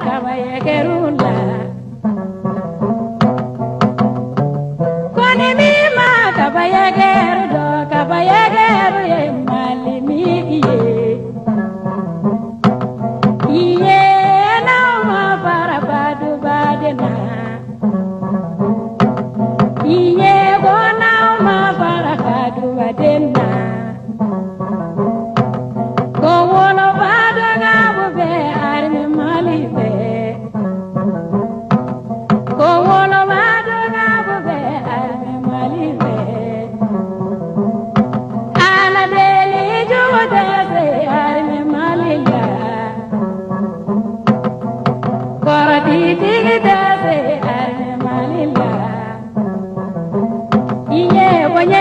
kabayegerunda koni mi ma kabayegeru do kabayegeru ye malimi iye na ma para badu badena iye bona ma para badu badena ko wono badu gabu be arme malibe ko wono badu gabu be arme malibe ala deli jude be arme maliga korati tigde be arme maliga iye bonye